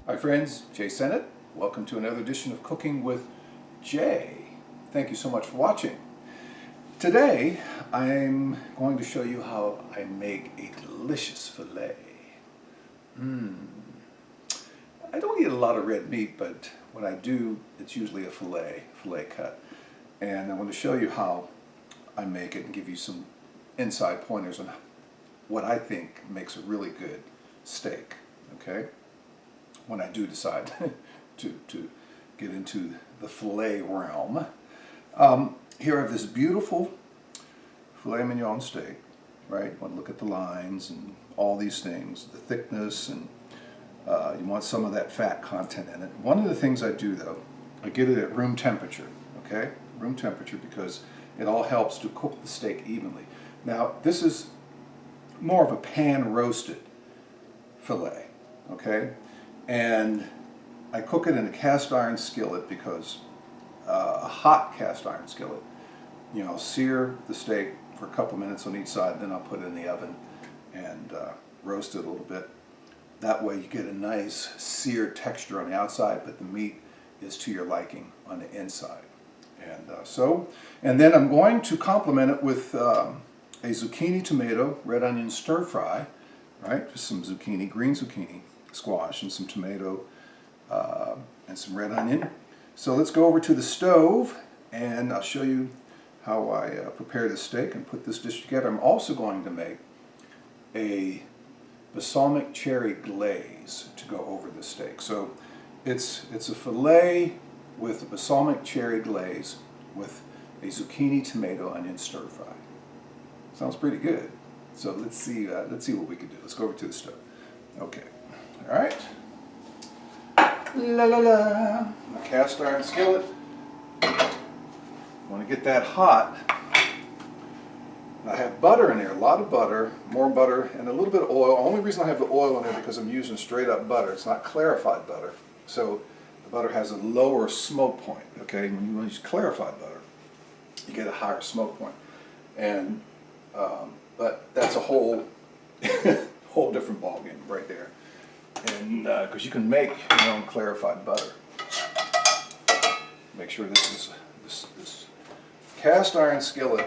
Hi friends, Jay Sennett. Welcome to another edition of Cooking with Jay. Thank you so much for watching. Today I'm going to show you how I make a delicious filet. I don't eat a lot of red meat, but when I do, it's usually a filet cut. And I want to show you how I make it and give you some inside pointers on what I think makes a really good steak, okay? When I do decide to get into the filet realm. Here I have this beautiful filet mignon steak, right? You want to look at the lines and all these things, the thickness, and you want some of that fat content in it. One of the things I do though, I get it at room temperature, okay? Room temperature, because it all helps to cook the steak evenly. Now this is more of a pan roasted filet, okay? And I cook it in a cast iron skillet because a hot cast iron skillet, you know, sear the steak for a couple minutes on each side, then I'll put it in the oven and roast it a little bit. That way you get a nice seared texture on the outside, but the meat is to your liking on the inside. And then I'm going to complement it with a zucchini, tomato, red onion stir fry, right? Just some zucchini, green zucchini, squash, and some tomato and some red onion. So let's go over to the stove and I'll show you how I prepare the steak and put this dish together. I'm also going to make a balsamic cherry glaze to go over the steak. So it's a filet with a balsamic cherry glaze with a zucchini, tomato, onion stir fry. Sounds pretty good. So let's see what we can do. Let's go over to the stove. Okay. All right. La la la. My cast iron skillet. Want to get that hot. I have butter in there, a lot of butter, more butter, and a little bit of oil. The only reason I have the oil in there because I'm using straight up butter. It's not clarified butter. So the butter has a lower smoke point. Okay, when you use clarified butter, you get a higher smoke point. And but that's a whole different ballgame right there. And because you can make your own clarified butter. Make sure this cast iron skillet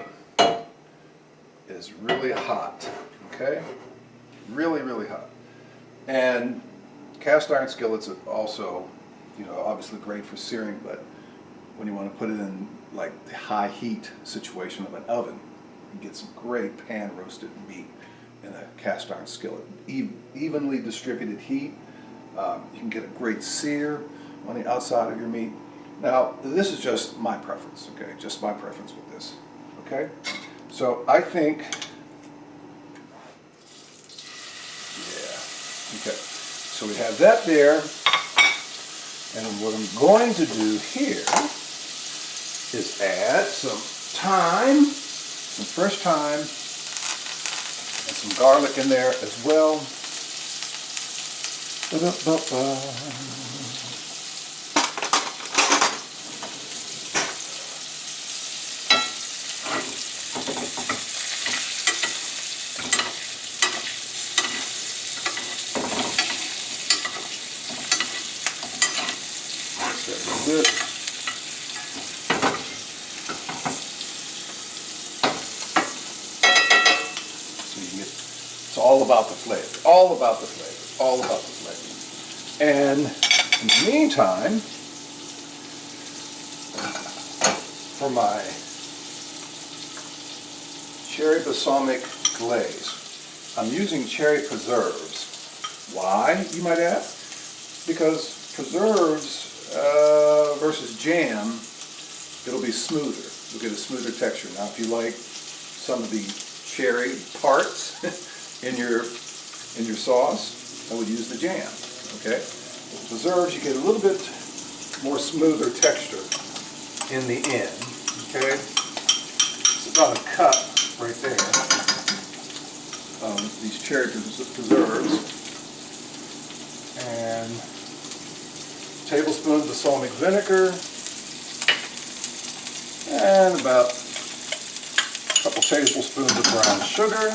is really hot, okay? Really, really hot. And cast iron skillets are also, you know, obviously great for searing, but when you want to put it in like the high heat situation of an oven, you get some great pan roasted meat in a cast iron skillet. Evenly distributed heat. You can get a great sear on the outside of your meat. Now, this is just my preference, okay? Just my preference with this, okay? So I think, yeah, okay. So we have that there, and what I'm going to do here is add some thyme, some fresh thyme, and some garlic in there as well. Good. So you get, it's all about the flavor, all about the flavor, all about the flavor. And in the meantime, for my cherry balsamic glaze, I'm using cherry preserves. Why, you might ask? Because preserves versus jam, it'll be smoother. You'll get a smoother texture. Now, if you like some of the cherry parts in your sauce, I would use the jam. Okay. With preserves, you get a little bit more smoother texture in the end. Okay. It's about a cup right there. These cherry preserves, and tablespoon balsamic vinegar, and about a couple tablespoons of brown sugar,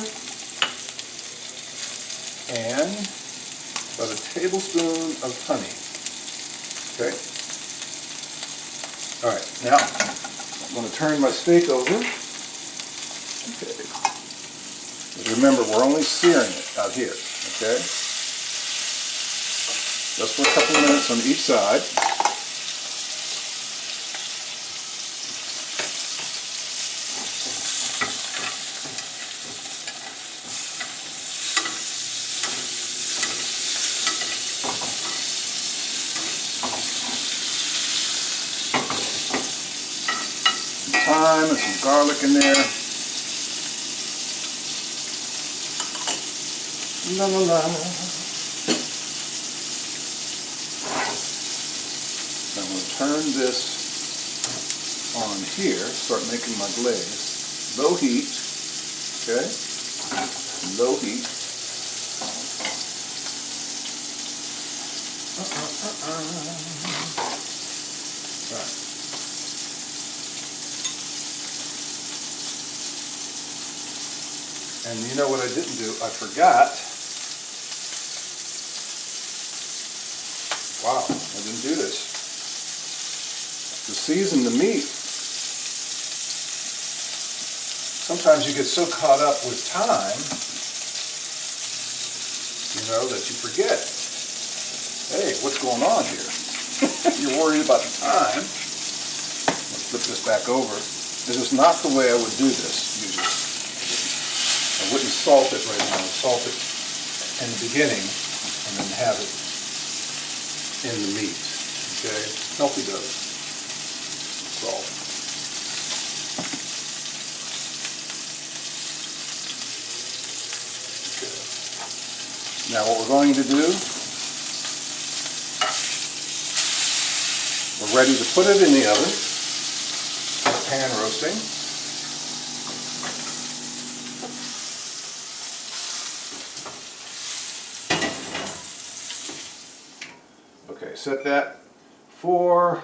and about a tablespoon of honey. Okay? Alright, now I'm going to turn my steak over. Okay. Remember, we're only searing it out here. Okay? Just for a couple of minutes on each side. Thyme and some garlic in there. La la la. I'm going to turn this on here, start making my glaze. Low heat, okay? Low heat. Right. And you know what I didn't do? I forgot. Wow, I didn't do this. To season the meat. Sometimes you get so caught up with time, you know, that you forget. Hey, what's going on here? You're worried about the time. Let's flip this back over. This is not the way I would do this usually. I wouldn't salt it right now. Salt it in the beginning and then have it in the meat. Okay? Healthy dose. Salt. Okay. Now what we're going to do, we're ready to put it in the oven. Pan roasting. Okay, set that for,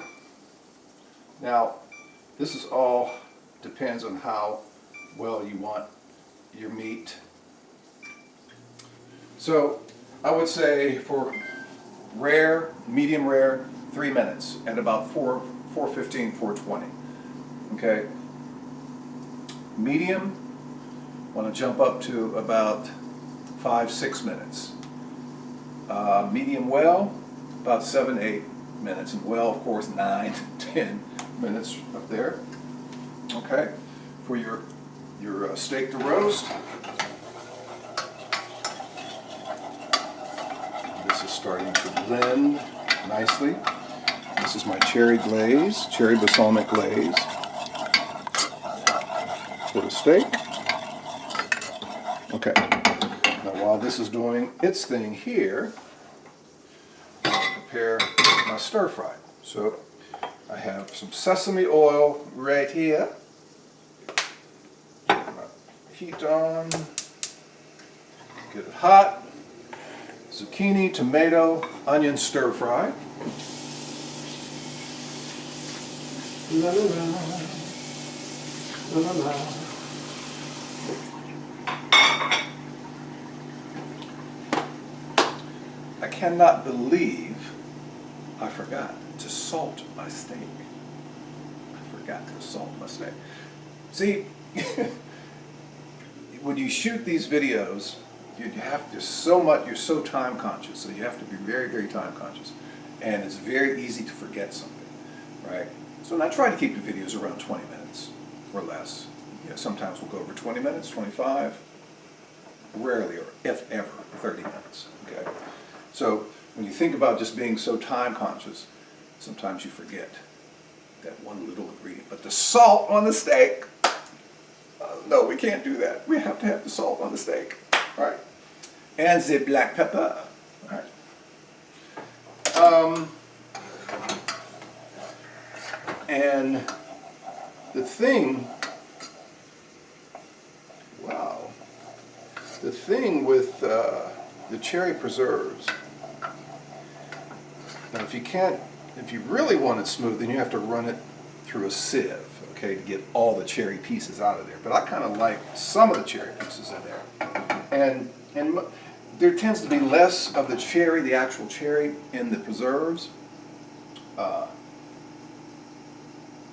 now this is all depends on how well you want your meat. So I would say for rare, medium rare, 3 minutes at about 415, 420. Okay. Medium, want to jump up to about 5-6 minutes. Medium well, about 7-8 minutes, and well, of course, 9-10 minutes up there. Okay, for your steak to roast. This is starting to blend nicely. This is my cherry glaze, cherry balsamic glaze for the steak. Okay, now while this is doing its thing here, prepare my stir fry. So I have some sesame oil right here. Heat on. Get it hot. Zucchini, tomato, onion stir fry. La la la. La la la. I cannot believe I forgot to salt my steak. I forgot to salt my steak. See, when you shoot these videos, you have to you're so time conscious, so you have to be very, very time conscious. And it's very easy to forget something, right? So I try to keep the videos around 20 minutes or less. You know, sometimes we'll go over 20 minutes, 25, rarely, or if ever, 30 minutes, okay? So when you think about just being so time conscious, sometimes you forget that one little ingredient. But the salt on the steak, no, we can't do that. We have to have the salt on the steak, right? And the black pepper, right? And the thing, wow, the thing with the cherry preserves, now if you really want it smooth, then you have to run it through a sieve, okay, to get all the cherry pieces out of there. But I kind of like some of the cherry pieces in there. And there tends to be less of the cherry, the actual cherry, in the preserves.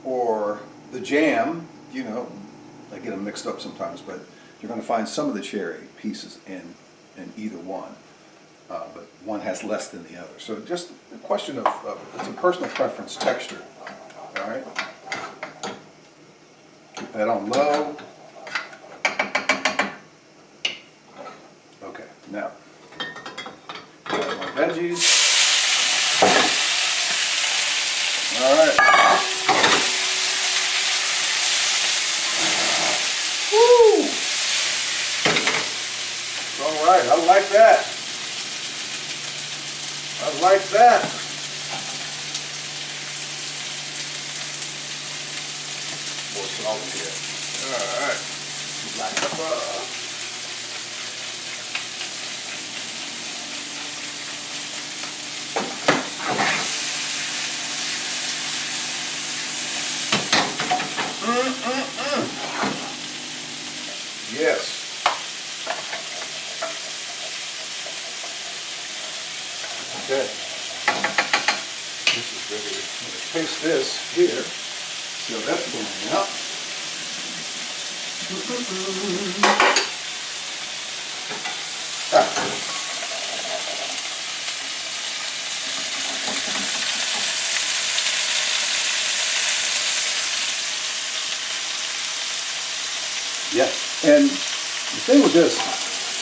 Or the jam, you know, I get them mixed up sometimes, but you're going to find some of the cherry pieces in either one. But one has less than the other. So just a question of it's a personal preference texture. All right. Keep that on low. Okay, now got my veggies. All right. Woo! All right, I like that. I like that. More salt here. All right. Black pepper. Yes. Okay. This is ready. I'm going to taste this here. See how that's going out. Yes. And the thing with this,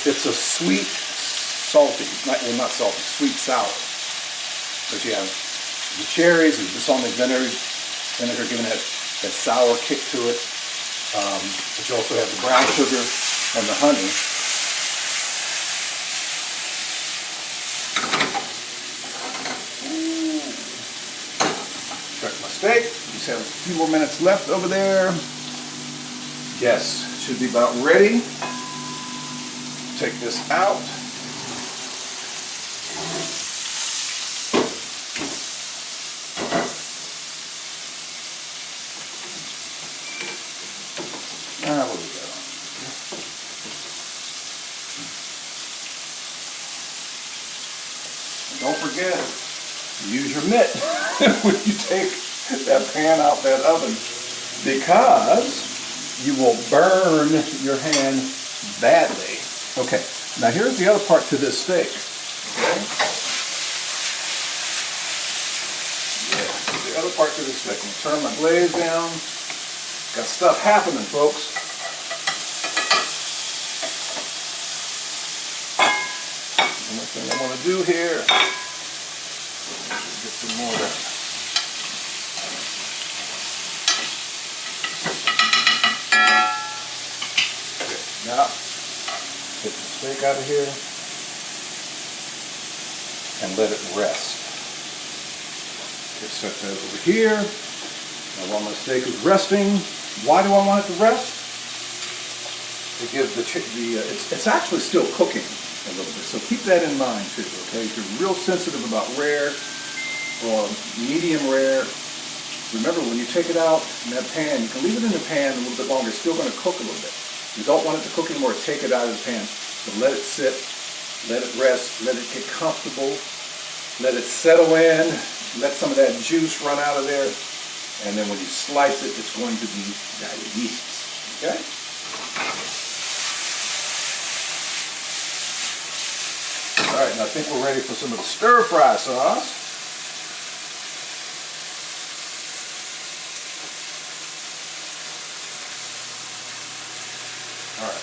it's a sweet, salty, not salty, sweet sour. Because you have the cherries and balsamic vinegar giving that sour kick to it. But you also have the brown sugar and the honey. Check my steak. Just have a few more minutes left over there. Yes, should be about ready. Take this out. There we go. And don't forget, use your mitt when you take that pan out that oven, because you will burn your hand badly. Okay, now here's the other part to this steak. Okay? Yeah, the other part to this steak. I'm gonna turn my glaze down. Got stuff happening, folks. One more thing I want to do here. Get some more of that. Now, take the steak out of here and let it rest. Just set that over here. Now while my steak is resting, why do I want it to rest? It gives it's actually still cooking a little bit, so keep that in mind too, okay? If you're real sensitive about rare or medium rare, remember when you take it out in that pan, you can leave it in the pan a little bit longer, it's still going to cook a little bit. You don't want it to cook anymore, take it out of the pan. So let it sit, let it rest, let it get comfortable, let it settle in, let some of that juice run out of there, and then when you slice it, it's going to be delicious. Okay? All right, now I think we're ready for some of the stir-fry sauce. All right.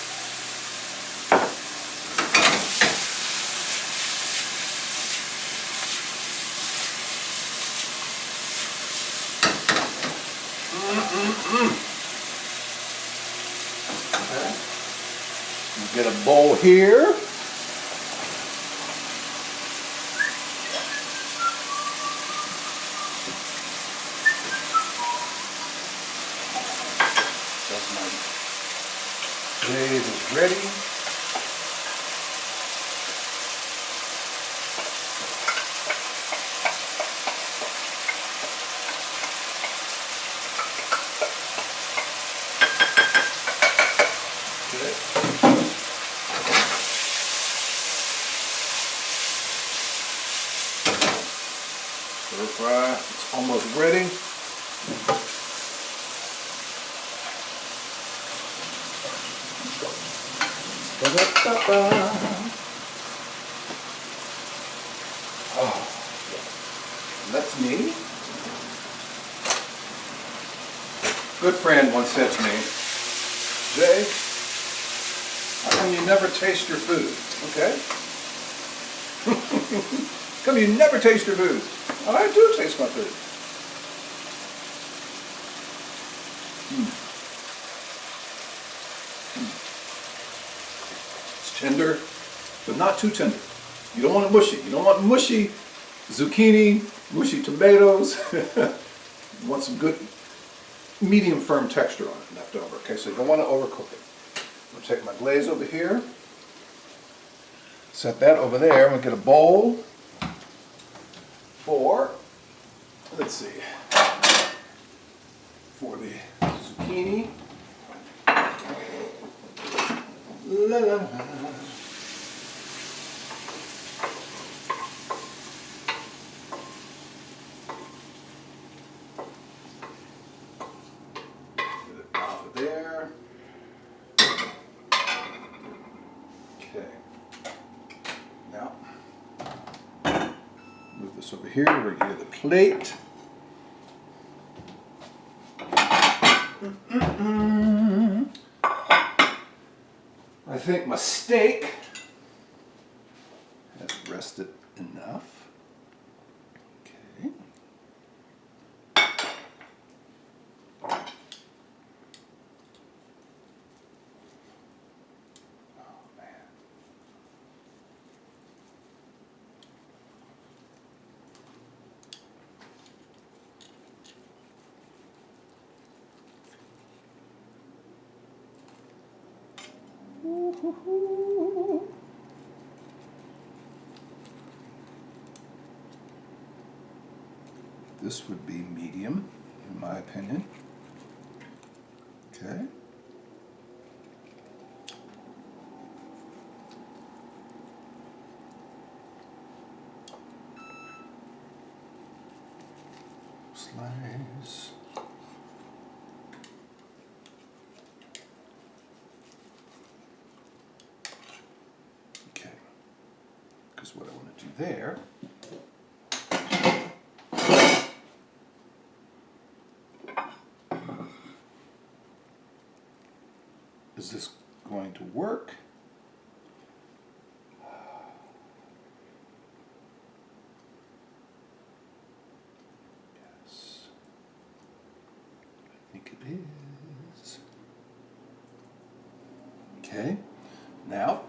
Okay. Get a bowl here. That's my glaze is ready. stir fry. It's almost ready. Oh, that's me. Good friend once said to me, Jay, how come you never taste your food? Okay. How come you never taste your food? Oh, I do taste my food. It's tender, but not too tender. You don't want it mushy. You don't want mushy zucchini, mushy tomatoes. You want some good medium firm texture on it left over. Okay, so you don't want to overcook it. I'm going to take my glaze over here. Set that over there. I'm going to get a bowl for, let's see, for the zucchini. La, la, la. There. Okay. Now, move this over here. We're going to get the plate. I think my steak has rested enough. Okay. This would be medium, in my opinion. Okay. Slice. Okay. Because what I want to do there is this going to work? Yes. I think it is. Okay. Now,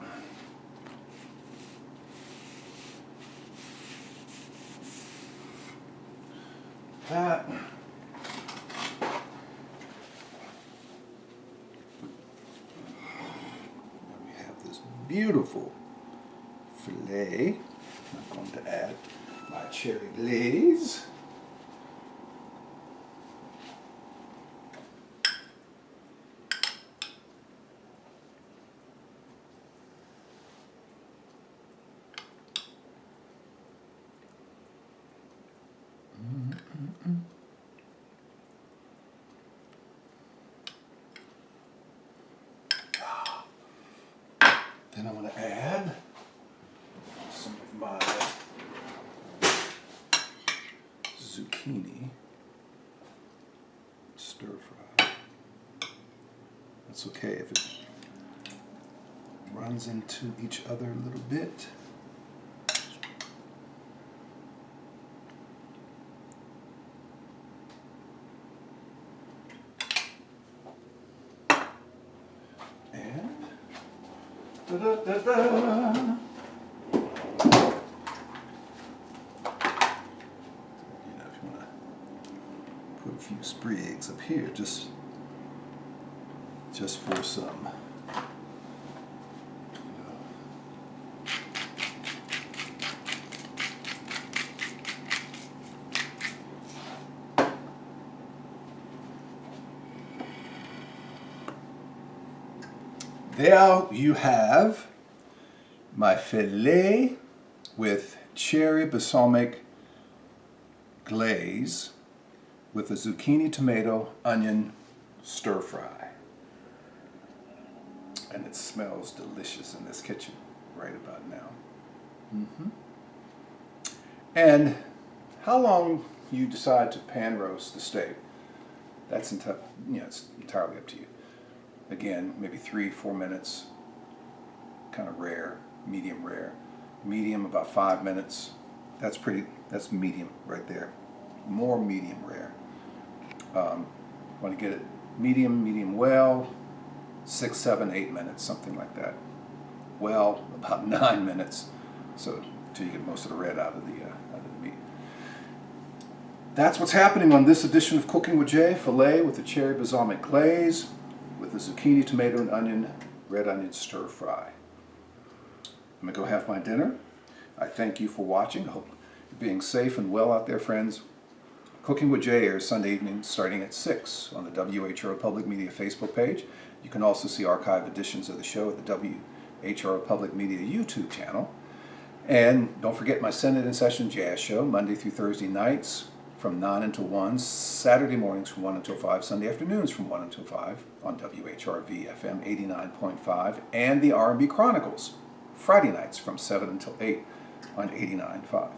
that beautiful filet. I'm going to add my cherry glaze. Then I'm going to add some of my zucchini stir fry. That's okay if it runs into each other a little bit. Da, da, da, da. You know, if you want to put a few sprigs up here, just for some. There you have my filet with cherry balsamic glaze with a zucchini, tomato, onion stir fry. And it smells delicious in this kitchen right about now. And how long you decide to pan roast the steak, that's it's entirely up to you. Again, maybe 3-4 minutes, kind of rare, medium rare. Medium about 5 minutes. That's medium right there. More medium rare. Want to get it medium well, 6, 7, 8 minutes, something like that. Well, about 9 minutes, so until you get most of the red out of the meat. That's what's happening on this edition of Cooking with Jay. Filet with the cherry balsamic glaze, with the zucchini, tomato, and red onion stir fry. I'm going to go have my dinner. I thank you for watching. I hope you're being safe and well out there, friends. Cooking with Jay airs Sunday evening starting at 6 on the WHRO Public Media Facebook page. You can also see archived editions of the show at the WHRO Public Media YouTube channel. And don't forget my Send It In Session Jazz Show, Monday through Thursday nights from 9 until 1, Saturday mornings from 1 until 5, Sunday afternoons from 1 until 5 on WHRV FM 89.5, and the R&B Chronicles, Friday nights from 7 until 8 on 89.5.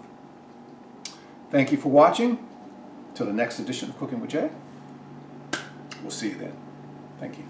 Thank you for watching. Till the next edition of Cooking with Jay. We'll see you then. Thank you.